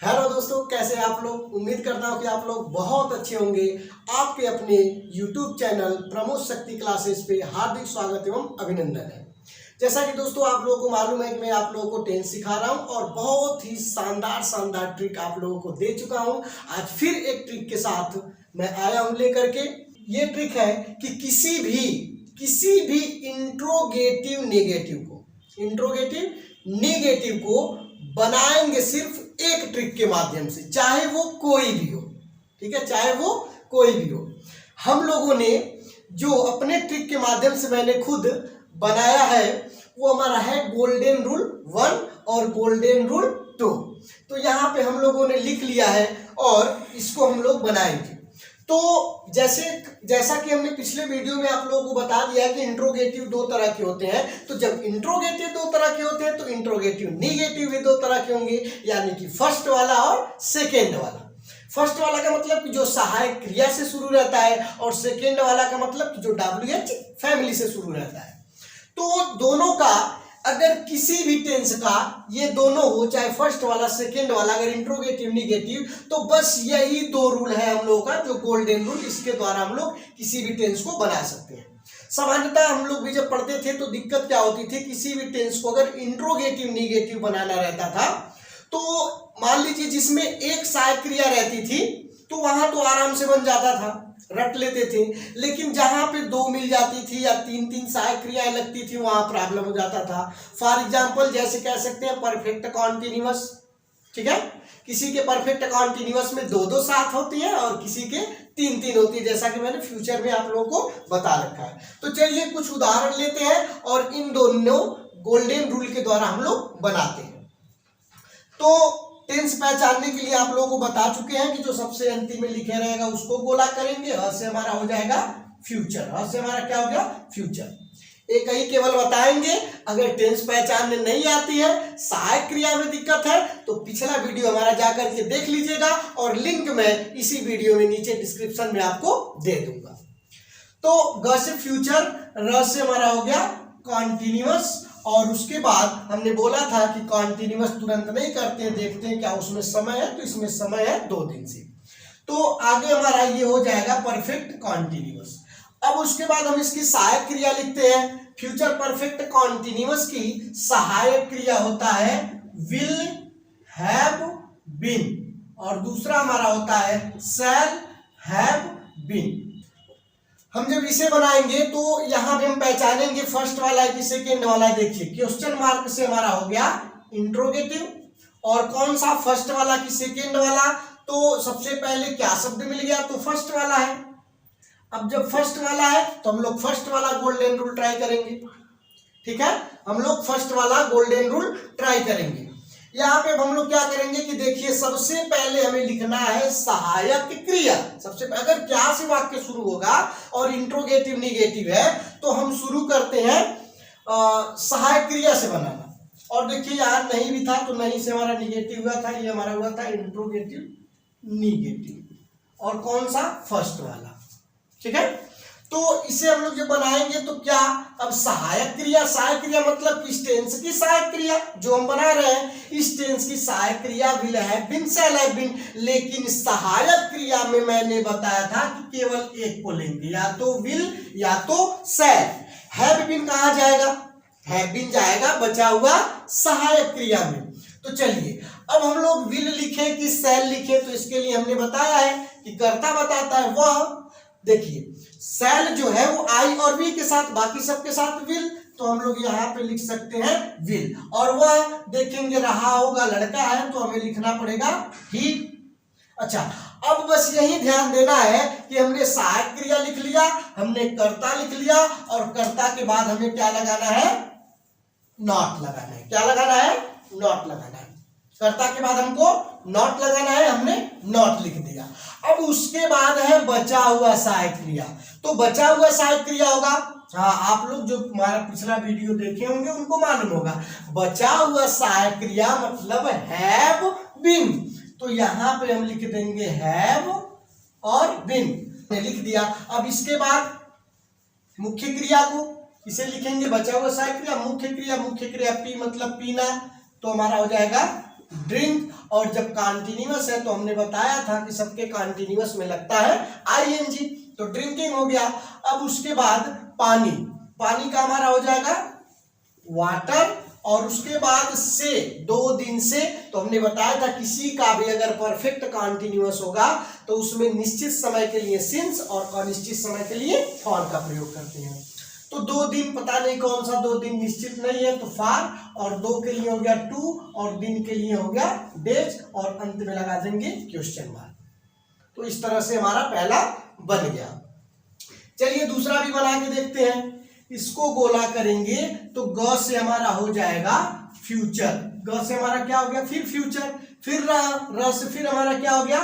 Hello दोस्तों, कैसे हैं आप लोग। उम्मीद करता हूं कि आप लोग बहुत अच्छे होंगे। आपके अपने YouTube चैनल प्रमोद शक्ति क्लासेस पे हार्दिक स्वागत एवं अभिनंदन है। जैसा कि दोस्तों आप लोगों को मालूम है कि मैं आप लोगों को टेंस सिखा रहा हूं और बहुत ही शानदार ट्रिक आप लोगों को दे चुका हूं। आज फिर एक ट्रिक के साथ मैं आया हूं लेकर के। ये ट्रिक है कि किसी भी इंट्रोगेटिव नेगेटिव को बनाएंगे सिर्फ एक ट्रिक के माध्यम से, चाहे वो कोई भी हो। ठीक है, चाहे वो कोई भी हो। हम लोगों ने जो अपने ट्रिक के माध्यम से मैंने खुद बनाया है वो हमारा है गोल्डन रूल 1 और गोल्डन रूल 2। तो यहाँ पे हम लोगों ने लिख लिया है और इसको हम लोग बनाएंगे। तो जैसा कि हमने पिछले वीडियो में आप लोगों को बता दिया कि इंट्रोगेटिव दो तरह के होते हैं। तो जब इंट्रोगेटिव दो तरह के होते हैं तो इंट्रोगेटिव नेगेटिव भी दो तरह के होंगे, यानी कि फर्स्ट वाला और सेकेंड वाला। फर्स्ट वाला का मतलब कि जो सहायक क्रिया से शुरू रहता है और सेकेंड वाला का मतलब कि जो WH फैमिली से शुरू रहता है। तो दोनों का अगर किसी भी टेंस का ये दोनों हो, चाहे फर्स्ट वाला सेकेंड वाला, अगर इंट्रोगेटिव नेगेटिव, तो बस यही दो रूल है हम लोगों का, जो गोल्डन रूल। इसके द्वारा हम लोग किसी भी टेंस को बना सकते हैं। सामान्यतः हम लोग भी जब पढ़ते थे तो दिक्कत क्या होती थी, किसी भी टेंस को अगर इंट्रोगेटिव नेगेटिव बनाना रहता था तो मान लीजिए जिसमें एक सहायक क्रिया रहती थी तो वहां तो आराम से बन जाता था, रट लेते थे। लेकिन जहां पे दो मिल जाती थी या तीन सहायक क्रियाएं लगती थी वहां प्रॉब्लम हो जाता था। फॉर एग्जांपल जैसे कह सकते हैं परफेक्ट कॉन्टिन्यूअस। ठीक है, किसी के परफेक्ट कॉन्टिन्यूअस में दो साथ होती है और किसी के तीन होती है, जैसा कि मैंने फ्यूचर में आप लोगों को बता रखा है। तो चलिए कुछ उदाहरण लेते हैं और इन दोनों गोल्डन रूल के द्वारा हम लोग बनाते हैं। तो टेंस पहचानने के लिए आप लोगों को बता चुके हैं कि जो सबसे अंतिम में लिखे रहेगा उसको गोला करेंगे। ह से हमारा हो जाएगा फ्यूचर। ह से हमारा क्या हो गया? फ्यूचर। एक ही केवल बताएंगे। अगर टेंस पहचानने नहीं आती है, सहायक क्रिया में दिक्कत है, तो पिछला वीडियो हमारा जाकर के देख लीजिएगा और लिंक मैं इसी वीडियो में नीचे डिस्क्रिप्शन में आपको दे दूंगा। तो ग से फ्यूचर, र से हमारा हो गया कॉन्टिन्यूअस। और उसके बाद हमने बोला था कि कॉन्टिन्यूअस तुरंत नहीं करते हैं, देखते हैं क्या उसमें समय है, तो इसमें समय है 2 दिन से। तो आगे हमारा ये हो जाएगा परफेक्ट कॉन्टिन्यूअस। अब उसके बाद हम इसकी सहायक क्रिया लिखते हैं। फ्यूचर परफेक्ट कॉन्टिन्यूअस की सहायक क्रिया होता है विल, हैव, बीन, और दूसरा हमारा होता है शैल, हैव, बीन। हम जब इसे बनाएंगे तो यहां पे हम पहचानेंगे फर्स्ट वाला है कि सेकेंड वाला है। देखिए क्वेश्चन मार्क से हमारा हो गया इंट्रोगेटिव, और कौन सा फर्स्ट वाला कि सेकेंड वाला, तो सबसे पहले क्या शब्द मिल गया, तो फर्स्ट वाला है। अब जब फर्स्ट वाला है तो हम लोग फर्स्ट वाला गोल्डन रूल ट्राई करेंगे। ठीक है, हम लोग फर्स्ट वाला गोल्डन रूल ट्राई करेंगे। यहाँ पे हम लोग क्या करेंगे कि देखिए सबसे पहले हमें लिखना है सहायक क्रिया। सबसे पहले अगर क्या से वाक्य शुरू होगा और इंट्रोगेटिव नेगेटिव है तो हम शुरू करते हैं सहायक क्रिया से बनाना। और देखिए यहाँ नहीं भी था तो नहीं से हमारा नेगेटिव हुआ था, ये हमारा हुआ था इंट्रोगेटिव नेगेटिव। और कौन सा? फर्स्ट वाला। ठीक है, तो इसे हम लोग जब बनाएंगे तो क्या, अब सहायक क्रिया मतलब इस टेंस की सहायक क्रिया जो हम बना रहे हैं, इस टेंस की सहायक क्रिया will, have been, shall have been. लेकिन सहायक क्रिया में मैंने बताया था कि केवल एक को लेंगे, या तो विल या तो शैल। हैव बीन कहाँ जाएगा? हैव बीन जाएगा बचा हुआ सहायक क्रिया में। तो चलिए अब हम लोग विल लिखे कि शैल लिखे, तो इसके लिए हमने बताया है कि कर्ता बताता है वह। देखिए शैल जो है वो आई और वी के साथ, बाकी सबके साथ विल, तो हम लोग यहाँ पे लिख सकते हैं विल। और वह देखेंगे रहा होगा, लड़का है तो हमें लिखना पड़ेगा ही। अच्छा, अब बस यही ध्यान देना है कि हमने सहायक क्रिया लिख लिया, हमने कर्ता लिख लिया, और कर्ता के बाद हमें क्या लगाना है? नॉट लगाना है। क्या लगाना है? नॉट लगाना है। कर्ता के बाद हमको नॉट लगाना है, हमने नॉट लिख दिया। अब उसके बाद है बचा हुआ सहायक क्रिया। तो बचा हुआ सहायक क्रिया होगा, हाँ आप लोग जो हमारा पिछला वीडियो देखे होंगे उनको मालूम होगा, बचा हुआ सहायक क्रिया मतलब हैव बीन। तो यहाँ पे हम लिख देंगे हैव और बीन, लिख दिया। अब इसके बाद मुख्य क्रिया को इसे लिखेंगे बचा हुआ सहायक क्रिया, मुख्य क्रिया पी मतलब पीना, तो हमारा हो जाएगा ड्रिंक, और जब कंटिन्यूअस है तो हमने बताया था कि सबके कंटिन्यूअस में लगता है आईएनजी, तो ड्रिंकिंग हो गया। अब उसके बाद पानी, पानी का हमारा हो जाएगा वाटर, और उसके बाद से 2 दिन से, तो हमने बताया था किसी का भी अगर परफेक्ट कंटिन्यूअस होगा तो उसमें निश्चित समय के लिए सिंस और अनिश्चित समय के लिए फॉर का प्रयोग करते हैं। तो 2 दिन पता नहीं कौन सा 2 दिन निश्चित नहीं है, तो फार, और 2 के लिए हो गया टू, और दिन के लिए हो गया डेज, और अंत में लगा देंगे क्वेश्चन मार्क। तो इस तरह से हमारा पहला बन गया। चलिए दूसरा भी बना के देखते हैं। इसको गोला करेंगे तो ग से हमारा हो जाएगा फ्यूचर, ग से हमारा क्या हो गया फिर फ्यूचर, फिर र से फिर हमारा क्या हो गया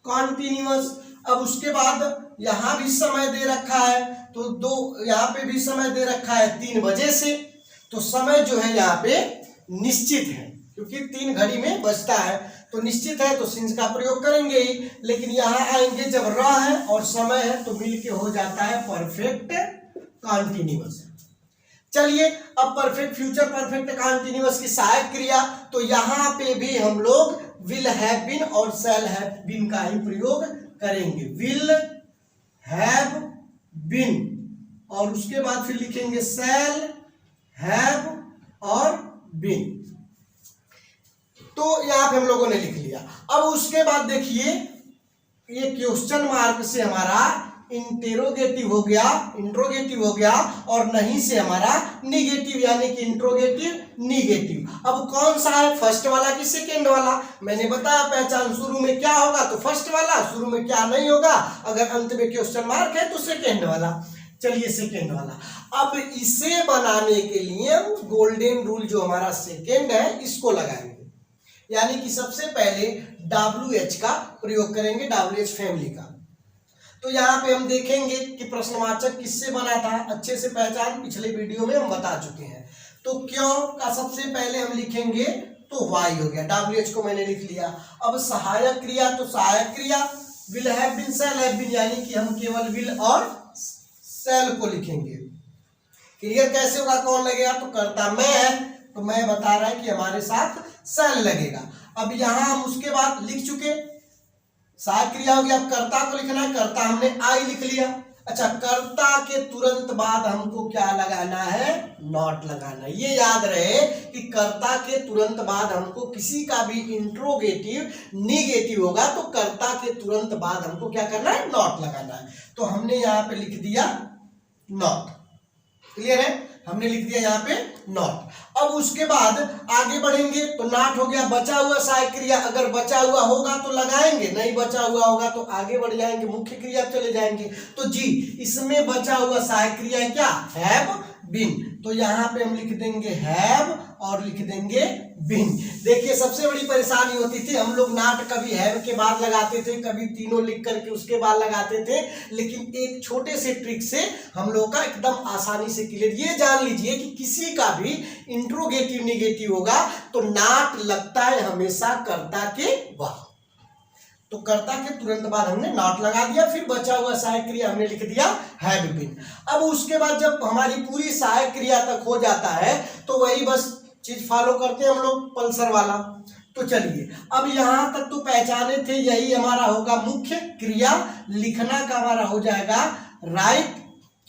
कॉन्टिन्यूअस। अब उसके बाद यहां भी समय दे रखा है, तो 2 यहाँ पे भी समय दे रखा है 3 बजे से, तो समय जो है यहाँ पे निश्चित है क्योंकि 3 घड़ी में बजता है, तो निश्चित है तो सिंस का प्रयोग करेंगे ही। लेकिन यहाँ आएंगे जब र है और समय है तो मिलके हो जाता है परफेक्ट कंटिन्यूअस। चलिए अब परफेक्ट फ्यूचर परफेक्ट कंटिन्यूअस की सहायक क्रिया, तो यहाँ पे भी हम लोग विल हैव बीन और शैल हैव बीन का ही प्रयोग करेंगे। विल हैव बीन, और उसके बाद फिर लिखेंगे शैल हैव और बीन। तो यहाँ पे हम लोगों ने लिख लिया। अब उसके बाद देखिए ये क्वेश्चन मार्क से हमारा इंटेरोगेटिव हो गया, इंट्रोगेटिव हो गया, और नहीं से हमारा निगेटिव, यानी कि इंट्रोगेटिव निगेटिव। अब कौन सा है, फर्स्ट वाला कि सेकेंड वाला? मैंने बताया पहचान, शुरू में क्या होगा तो फर्स्ट वाला, शुरू में क्या नहीं होगा, अगर अंत में क्वेश्चन मार्क है तो सेकेंड वाला। चलिए सेकेंड वाला, अब इसे बनाने के लिए गोल्डन रूल जो हमारा सेकेंड है इसको लगाएंगे, यानी कि सबसे पहले WH का प्रयोग करेंगे, WH फैमिली का। तो यहाँ पे हम देखेंगे कि प्रश्नवाचक किससे बना था, अच्छे से पहचान पिछले वीडियो में हम बता चुके हैं। तो क्यों का सबसे पहले हम लिखेंगे तो वाई हो गया, WH को मैंने लिख लिया। अब सहायक क्रिया, तो सहायक क्रिया will have been shall have been, यानी कि हम केवल विल और शैल को लिखेंगे। क्लियर कैसे होगा, कौन लगेगा, तो कर्ता मैं है तो मैं बता रहा है कि हमारे साथ शैल लगेगा। अब यहां हम उसके बाद लिख चुके, सहायक क्रिया हो गया। अब कर्ता को लिखना है, कर्ता हमने आई लिख लिया। अच्छा, कर्ता के तुरंत बाद हमको क्या लगाना है, नॉट लगाना है। ये याद रहे कि कर्ता के तुरंत बाद हमको किसी का भी इंट्रोगेटिव निगेटिव होगा तो कर्ता के तुरंत बाद हमको क्या करना है, नॉट लगाना है। तो हमने यहाँ पे लिख दिया नॉट। क्लियर है, हमने लिख दिया यहाँ पे नॉट। अब उसके बाद आगे बढ़ेंगे तो नॉट हो गया बचा हुआ सहायक क्रिया, अगर बचा हुआ होगा तो लगाएंगे, नहीं बचा हुआ होगा तो आगे बढ़ जाएंगे, मुख्य क्रिया चले जाएंगे। तो जी इसमें बचा हुआ सहायक क्रिया है क्या, हैव बीन, तो यहाँ पे हम लिख देंगे हैव और लिख देंगे बीन। देखिए सबसे बड़ी परेशानी होती थी, हम लोग नॉट कभी हैव के बाद लगाते थे, कभी तीनों लिख करके उसके बाद लगाते थे, लेकिन एक छोटे से ट्रिक से हम लोग का एकदम आसानी से क्लियर। ये जान लीजिए कि किसी का भी इंट्रोगेटिव निगेटिव होगा तो नॉट लगता है हमेशा कर्ता के बाद, तो कर्ता के तुरंत बाद हमने नॉट लगा दिया, फिर बचा हुआ सहायक क्रिया हमने लिख दिया हैव बीन। अब उसके बाद जब हमारी पूरी सहायक क्रिया तक हो जाता है तो वही बस चीज फॉलो करते हैं हम लोग पल्सर वाला। तो चलिए अब यहां तक तो पहचाने थे, यही हमारा होगा मुख्य क्रिया। लिखना का हमारा हो जाएगा राइट,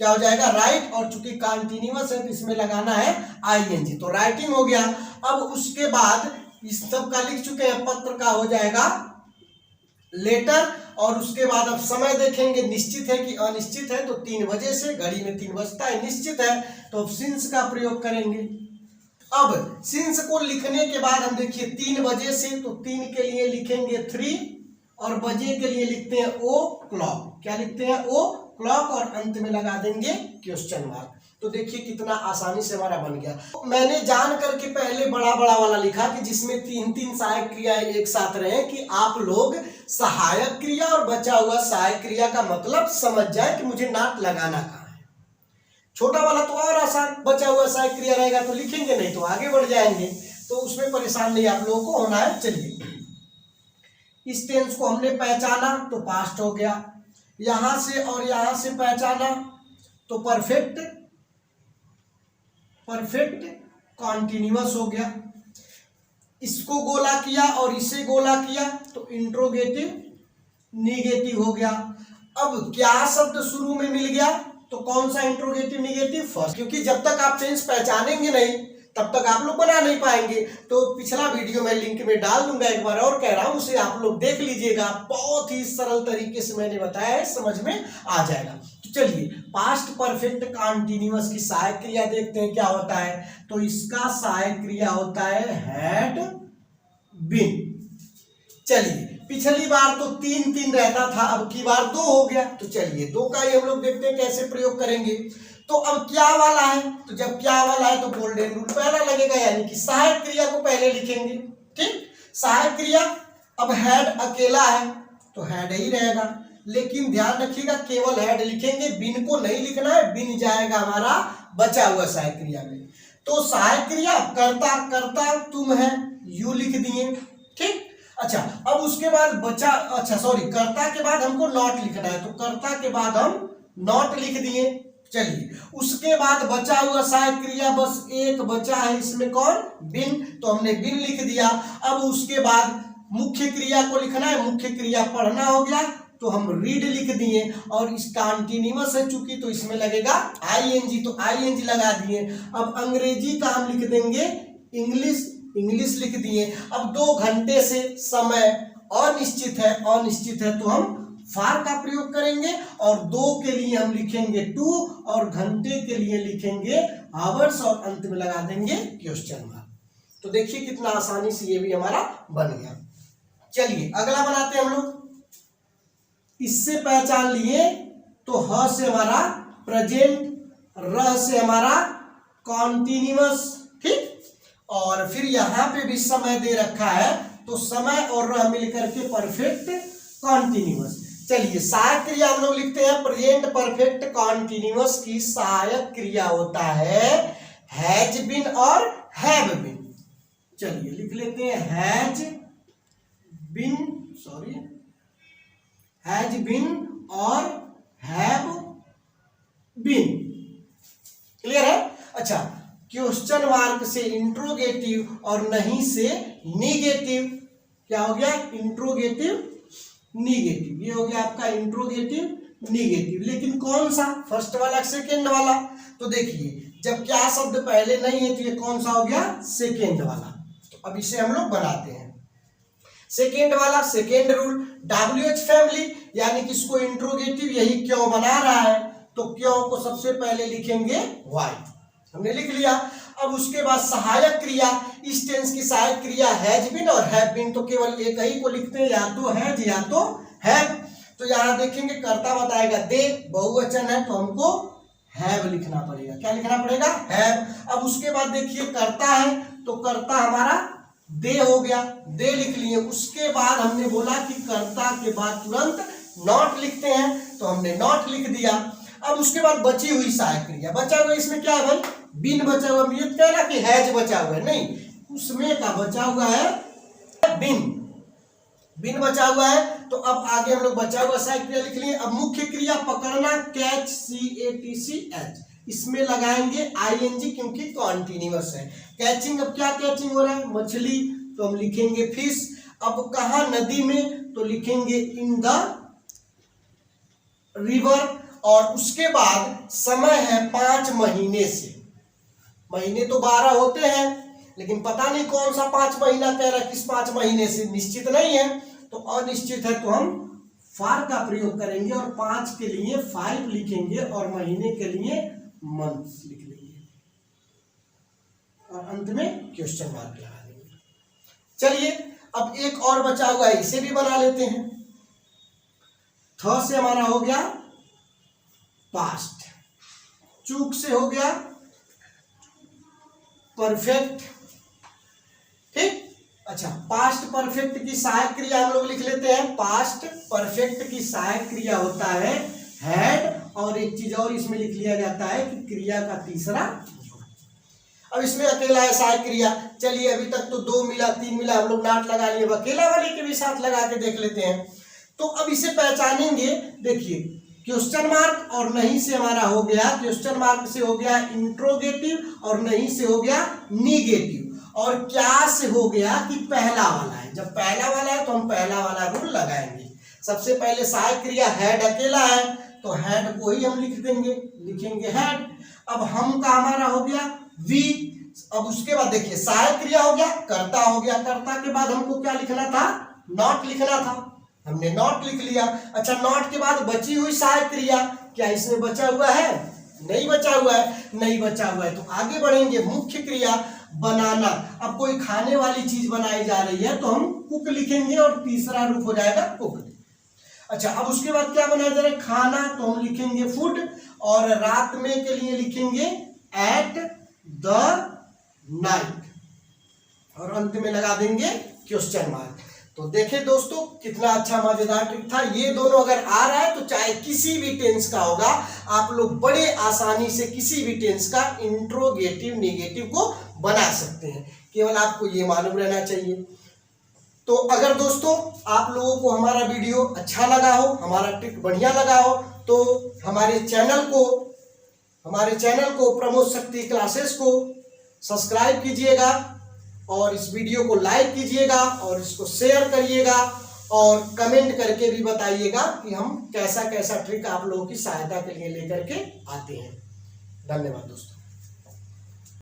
क्या हो जाएगा राइट, और चूंकि कंटिन्यूअस है तो इसमें लगाना है आईएनजी, तो राइटिंग हो गया। अब उसके बाद इस सब का लिख चुके हैं, पत्र का हो जाएगा लेटर, और उसके बाद अब समय देखेंगे निश्चित है कि अनिश्चित है, तो 3 बजे से, घड़ी में 3 बजता है, निश्चित है तो अब सिंस का प्रयोग करेंगे। अब सिंस को लिखने के बाद हम देखिए 3 बजे से, तो 3 के लिए लिखेंगे 3 और बजे के लिए लिखते हैं ओ क्लॉक, क्या लिखते हैं ओ क्लॉक, और अंत में लगा देंगे क्वेश्चन मार्क। तो देखिए कितना आसानी से हमारा बन गया। मैंने जान करके पहले बड़ा बड़ा वाला लिखा कि जिसमें 3-3 सहायक क्रियाएं एक साथ रहे, कि आप लोग सहायक क्रिया और बचा हुआ सहायक क्रिया का मतलब समझ जाए कि मुझे नॉट लगाना कहाँ है। छोटा वाला तो और आसान, बचा हुआ सहायक क्रिया रहेगा तो लिखेंगे, नहीं तो आगे बढ़ जाएंगे, तो उसमें परेशान नहीं आप लोगों को होना है। चलिए इस टेंस को हमने पहचाना तो पास्ट हो गया, यहां से और यहां से पहचाना तो परफेक्ट कंटिन्यूअस हो गया। इसको गोला किया और इसे गोला किया तो इंट्रोगेटिव निगेटिव हो गया। अब क्या शब्द शुरू में मिल गया तो कौन सा इंट्रोगेटिव निगेटिव? फर्स्ट, क्योंकि जब तक आप टेंस पहचानेंगे नहीं तब तक आप लोग बना नहीं पाएंगे। तो पिछला वीडियो मैं लिंक में डाल दूंगा, एक बार और कह रहा हूं, उसे आप लोग देख लीजिएगा। बहुत ही सरल तरीके से मैंने बताया है, समझ में आ जाएगा। तो चलिए पास्ट परफेक्ट कॉन्टिन्यूअस की सहायक क्रिया देखते हैं क्या होता है। तो इसका सहायक क्रिया होता है हैड बीन। चलिए पिछली बार तो 3-3 रहता था, अब की बार 2 हो गया। तो चलिए 2 का ही हम लोग देखते हैं कैसे प्रयोग करेंगे। तो अब क्या वाला है, तो जब क्या वाला है तो गोल्डन रूल पहला लगेगा, यानी कि सहायक क्रिया को पहले लिखेंगे। ठीक, सहायक क्रिया। अब हैड अकेला है तो हैड ही रहेगा, लेकिन ध्यान रखिएगा केवल हैड लिखेंगे, बिन को नहीं लिखना है, बिन जाएगा हमारा बचा हुआ सहायक क्रिया में। तो सहायक क्रिया कर्ता, कर्ता तुम है, यू लिख दिए। ठीक, अच्छा अब उसके बाद बचा, अच्छा सॉरी, कर्ता के बाद हमको नॉट लिखना है, तो कर्ता के बाद हम नॉट लिख दिए। चलिए उसके बाद बचा हुआ सहायक क्रिया बस एक बचा है, इसमें कौन? बिन, तो हमने बिन लिख दिया। अब उसके बाद मुख्य क्रिया को लिखना है, मुख्य क्रिया पढ़ना हो गया तो हम रीड लिख दिए, और इस कॉन्टिन्यूअस है चूंकि तो इसमें लगेगा आईएनजी, तो आईएनजी लगा दिए। अब अंग्रेजी का हम लिख देंगे इंग्लिश, इंग्लिश लिख दिए। अब 2 घंटे से समय अनिश्चित है, अनिश्चित है तो हम फार का प्रयोग करेंगे, और 2 के लिए हम लिखेंगे 2 और घंटे के लिए लिखेंगे आवर्स, और अंत में लगा देंगे क्वेश्चन मार्क। तो देखिए कितना आसानी से ये भी हमारा बन गया। चलिए अगला बनाते हैं हम लोग। इससे पहचान लिए तो ह से हमारा प्रेजेंट, र से हमारा कॉन्टिन्यूअस। ठीक, और फिर यहाँ पे भी समय दे रखा है तो समय और रह मिलकर के परफेक्ट कॉन्टिन्यूअस। चलिए सहायक क्रिया हम लोग लिखते हैं, प्रेजेंट परफेक्ट कॉन्टिन्यूअस की सहायक क्रिया होता है हैज बीन और हैव बीन। चलिए लिख लेते हैं has been, sorry has been और हैव बीन। क्लियर है? अच्छा, क्वेश्चन मार्क से इंट्रोगेटिव और नहीं से निगेटिव, क्या हो गया? इंट्रोगेटिव निगेटिव, ये हो गया आपका इंट्रोगेटिव निगेटिव। लेकिन कौन सा? फर्स्ट वाला, सेकेंड वाला? तो देखिए जब क्या शब्द पहले नहीं है तो ये कौन सा हो गया? सेकेंड वाला। तो अब इसे हम लोग बनाते हैं सेकेंड वाला। सेकेंड रूल, WH फैमिली, यानी कि इसको इंट्रोगेटिव यही क्यों बना रहा है, तो क्यों को सबसे पहले लिखेंगे वाई, हमने लिख लिया। अब उसके बाद सहायक क्रिया, इस टेंस की सहायक क्रिया हैज बीन और हैव बीन, तो केवल एक ही को लिखते हैं, या तो हैज या तो हैव। तो यहाँ देखेंगे कर्ता बताएगा दे, बहुवचन है तो हमको हैव लिखना पड़ेगा। क्या लिखना पड़ेगा? हैव। अब उसके बाद देखिए कर्ता है तो कर्ता हमारा दे हो गया, दे लिख लिए। उसके बाद हमने बोला कि कर्ता के बाद तुरंत नॉट लिखते हैं तो हमने नॉट लिख दिया। अब उसके बाद बची हुई सहायक क्रिया, बचा हुआ इसमें क्या है भाई? बिन बचा हुआ, ये कहना कि हैज बचा हुआ है, नहीं, उसमें का बचा हुआ है बिन, बिन बचा हुआ है। तो अब आगे हम लोग बचा हुआ सहायक क्रिया लिख लिए। अब मुख्य क्रिया पकड़ना, कैच, CATCH, इसमें लगाएंगे आईएनजी क्योंकि कॉन्टिन्यूअस है। कैचिंग, अब क्या कैचिंग हो रहा है? मछली, तो हम लिखेंगे फिश। अब कहा? नदी में, तो लिखेंगे इन द रिवर। और उसके बाद समय है 5 महीने से, महीने तो 12 होते हैं लेकिन पता नहीं कौन सा 5 महीना कह रहा है, किस 5 महीने से निश्चित नहीं है, तो अनिश्चित है तो हम फार का प्रयोग करेंगे और 5 के लिए 5 लिखेंगे और महीने के लिए मंथ लिख लेंगे और अंत में क्वेश्चन मार्क लगा देंगे। चलिए अब एक और बचा हुआ है, इसे भी बना लेते हैं। थ से हमारा हो गया पास्ट, चूक से हो गया परफेक्ट। ठीक, अच्छा पास्ट परफेक्ट की सहायक क्रिया हम लोग लिख लेते हैं। पास्ट परफेक्ट की सहायक क्रिया होता है हैड, और एक चीज और इसमें लिख लिया जाता है कि क्रिया का तीसरा। अब इसमें अकेला है सहायक क्रिया। चलिए अभी तक तो 2 मिला 3 मिला, हम लोग नाट लगा लिए, अकेला वाले के भी साथ लगा के देख लेते हैं। तो अब इसे पहचानेंगे। देखिए क्वेश्चन मार्क और नहीं से हमारा हो गया, क्वेश्चन मार्क से हो गया इंट्रोगेटिव और नहीं से हो गया निगेटिव। और क्या से हो गया कि पहला वाला है। जब पहला वाला है तो हम पहला वाला रूल लगाएंगे। सबसे पहले सहायक क्रिया हेड अकेला है तो हेड को ही हम लिख देंगे, लिखेंगे हेड। अब हम का हमारा हो गया वी। अब उसके बाद देखिए सहायक क्रिया हो गया, कर्ता हो गया, कर्ता के बाद हमको क्या लिखना था, नॉट लिखना था, हमने नॉट लिख लिया। अच्छा नॉट के बाद बची हुई सहायक क्रिया, क्या इसमें बचा हुआ है, नहीं बचा हुआ है, नहीं बचा हुआ है। तो आगे बढ़ेंगे, मुख्य क्रिया बनाना। अब कोई खाने वाली चीज बनाई जा रही है तो हम कुक लिखेंगे और तीसरा रूप हो जाएगा कुक। अच्छा अब उसके बाद क्या बनाया जा रहा है, खाना, तो हम लिखेंगे फूड, और रात में के लिए लिखेंगे एट द नाइट, और अंत में लगा देंगे क्वेश्चन मार्क। तो देखें दोस्तों कितना अच्छा मजेदार ट्रिक था। ये दोनों अगर आ रहा है तो चाहे किसी भी टेंस का होगा, आप लोग बड़े आसानी से किसी भी टेंस का इंट्रोगेटिव नेगेटिव को बना सकते हैं, केवल आपको ये मालूम रहना चाहिए। तो अगर दोस्तों आप लोगों को हमारा वीडियो अच्छा लगा हो, हमारा ट्रिक बढ़िया लगा हो, तो हमारे चैनल को प्रमोद शक्ति क्लासेस को सब्सक्राइब कीजिएगा, और इस वीडियो को लाइक कीजिएगा, और इसको शेयर करिएगा, और कमेंट करके भी बताइएगा कि हम कैसा कैसा ट्रिक आप लोगों की सहायता के लिए लेकर के आते हैं। धन्यवाद दोस्तों।